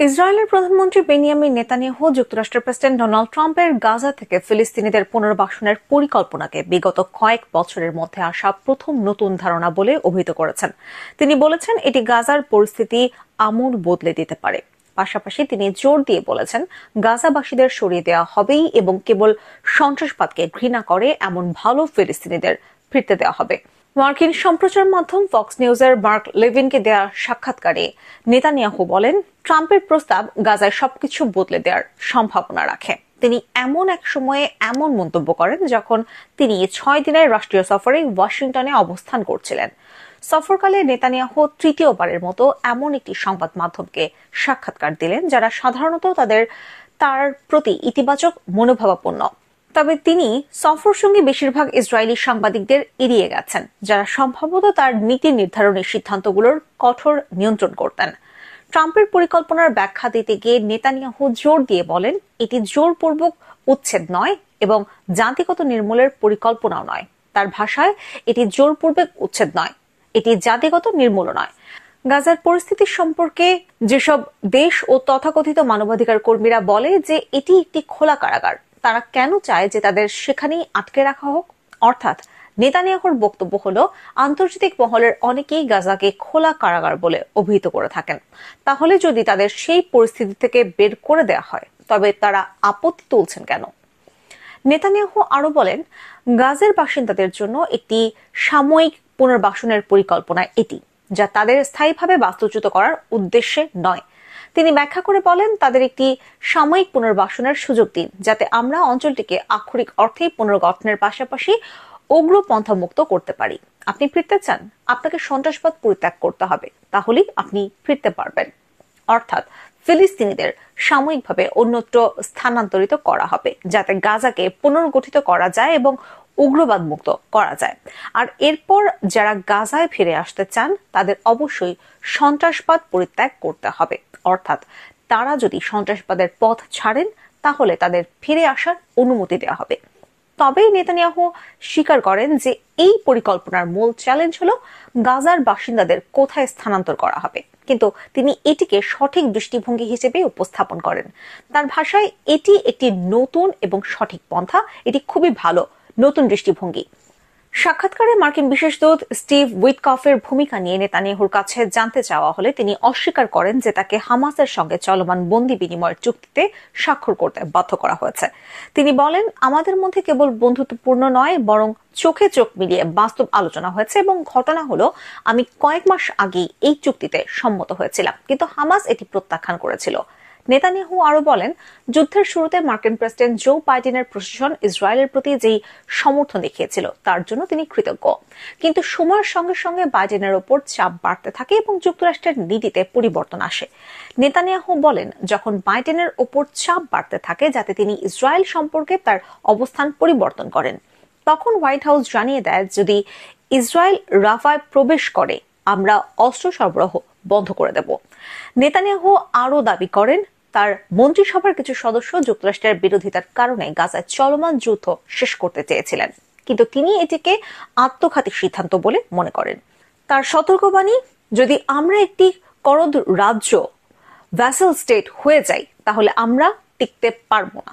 ইসরায়েলের প্রধানমন্ত্রী Benjamin Netanyahu যুক্তরাষ্ট্রের প্রেসিডেন্ট ডোনাল্ড ট্রাম্পের গাজা থেকে ফিলিস্তিনিদের পুনর্বাসনের পরিকল্পনাকে বিগত কয়েক বছরের মধ্যে আসা প্রথম নতুন ধারণা বলে অভিহিত করেছেন। তিনি বলেছেন এটি গাজার পরিস্থিতি আমূল বদলে দিতে পারে। পাশাপাশি তিনি জোর দিয়ে বলেছেন গাজাবাসীদের সরিয়ে দেওয়া হবেই এবং কেবল সন্ত্রাসবাদকে ঘৃণা করে এমন ভালো ফিলিস্তিনিদের ফিরতে দেওয়া হবে। মার্কিন সম্প্রচার মাধ্যম ফক্স নিউজের মার্ক লেভিনকে দেয়া সাক্ষাৎকারে নেতানিয়াহু বলেন, ট্রাম্পের প্রস্তাব গাজায় সবকিছু বদলে দেওয়ার সম্ভাবনা রাখে। তিনি এমন এক সময়ে এমন মন্তব্য করেন যখন তিনি 6 দিনের রাষ্ট্রীয় সফরে ওয়াশিংটনে অবস্থান করছিলেন। সফরকালে নেতানিয়াহু তৃতীয়বারের মতো এমন একটি সংবাদ মাধ্যমকে সাক্ষাৎকার দিলেন যারা সাধারণত তার প্রতি ইতিবাচক মনোভাবাপন্ন। তবে তিনি সফর সঙ্গে বেশিরভাগ ইসরায়েলি সাংবাদিকদের এড়িয়ে গেছেন, যারা সম্ভবত তার নীতি নির্ধারণী সিদ্ধান্তগুলোর কঠোর নিয়ন্ত্রণ করতেন। ট্রাম্পের পরিকল্পনার ব্যাখ্যা দিতে গিয়ে নেতানিয়াহু জোর দিয়ে বলেন এটি জোরপূর্বক উচ্ছেদ নয় এবং জাতিগত নির্মূলের পরিকল্পনাও নয়। তার ভাষায় এটি জোরপূর্বক উচ্ছেদ নয়, এটি জাতিগত নির্মূল নয়। গাজার পরিস্থিতি সম্পর্কে যেসব দেশ ও তথাকথিত মানবাধিকার কর্মীরা বলে যে এটি একটি খোলা কারাগার, তারা কেন চায় যে তাদের সেখানেই আটকে রাখা হোক? অর্থাৎ নেতানিয়াহুর বক্তব্য হলো আন্তর্জাতিক মহলের অনেকেই গাজাকে খোলা কারাগার বলে অভিহিত করে থাকেন। তাহলে যদি তাদের সেই পরিস্থিতি থেকে বের করে দেওয়া হয় তবে তারা আপত্তি তুলছেন কেন? নেতানিয়াহু আরো বলেন, গাজার বাসিন্দাদের জন্য একটি সাময়িক পুনর্বাসনের পরিকল্পনা এটি, যা তাদের স্থায়ীভাবে বাস্তুচ্যুত করার উদ্দেশ্যে নয়। তিনি ব্যাখ্যা করে বলেন, তাদের একটি সাময়িক পুনর্বাসনের সুযোগ দিন যাতে আমরা অঞ্চলটিকে আক্ষরিক অর্থেই পুনর্গঠনের পাশাপাশি উগ্রপন্থা মুক্ত করতে পারি। আপনি ফিরতে চান, আপনাকে সন্ত্রাসবাদ পরিত্যাগ করতে হবে, তাহলেই আপনি ফিরতে পারবেন। অর্থাৎ ফিলিস্তিনিদের সাময়িকভাবে অন্যত্র স্থানান্তরিত করা হবে যাতে গাজাকে পুনর্গঠিত করা যায় এবং উগ্রবাদ মুক্ত করা যায়। আর এরপর যারা গাজায় ফিরে আসতে চান তাদের অবশ্যই সন্ত্রাসবাদ পরিত্যাগ করতে হবে। অর্থাৎ তারা যদি সন্ত্রাসবাদের পথ ছাড়েন তাহলে তাদের ফিরে আসার অনুমতি দেওয়া হবে। তবেই নেতানিয়াহু স্বীকার করেন যে এই পরিকল্পনার মূল চ্যালেঞ্জ হলো গাজার বাসিন্দাদের কোথায় স্থানান্তর করা হবে, কিন্তু তিনি এটিকে সঠিক দৃষ্টিভঙ্গি হিসেবে উপস্থাপন করেন। তার ভাষায় এটি একটি নতুন এবং সঠিক পন্থা, এটি খুবই ভালো নতুন দৃষ্টিভঙ্গি। সাক্ষাৎকারে মার্কিন বিশেষ দূত স্টিভ উইটকফের ভূমিকা নিয়ে নেতানিয়াহুর কাছে জানতে চাওয়া হলে তিনি অস্বীকার করেন যে তাকে হামাসের সঙ্গে চলমান বন্দি বিনিময়ের চুক্তিতে স্বাক্ষর করতে বাধ্য করা হয়েছে। তিনি বলেন, আমাদের মধ্যে কেবল বন্ধুত্বপূর্ণ নয় বরং চোখে চোখ মিলিয়ে বাস্তব আলোচনা হয়েছে এবং ঘটনা হলো আমি কয়েক মাস আগেই এই চুক্তিতে সম্মত হয়েছিলাম, কিন্তু হামাস এটি প্রত্যাখ্যান করেছিল। নেতানিয়াহু আরো বলেন, যুদ্ধের শুরুতে মার্কিন প্রেসিডেন্ট জো বাইডেনের প্রশাসন ইসরায়েলের প্রতি যেই সমর্থন দেখিয়েছিল তার জন্য তিনি কৃতজ্ঞ, কিন্তু সময়ের সঙ্গে সঙ্গে বাইডেনের ওপর চাপ বাড়তে থাকে এবং যুক্তরাষ্ট্রের নীতিতে পরিবর্তন আসে। নেতানিয়াহু বলেন, যখন বাইডেনের ওপর চাপ বাড়তে থাকে যাতে তিনি ইসরায়েল সম্পর্কে তার অবস্থান পরিবর্তন করেন, তখন হোয়াইট হাউস জানিয়ে দেয় যদি ইসরায়েল রাফায় প্রবেশ করে আমরা অস্ত্র সরবরাহ বন্ধ করে দেব। নেতানিয়াহু আরো দাবি করেন, তার মন্ত্রিসভার কিছু সদস্য যুক্তরাষ্ট্রের বিরোধিতার কারণে গাজায় চলমান যুদ্ধ শেষ করতে চেয়েছিলেন, কিন্তু তিনি এটিকে আত্মঘাতী সিদ্ধান্ত বলে মনে করেন। তার সতর্কবাণী, যদি আমরা একটি করদ রাজ্য ভ্যাসেল স্টেট হয়ে যাই তাহলে আমরা টিকতে পারবো না।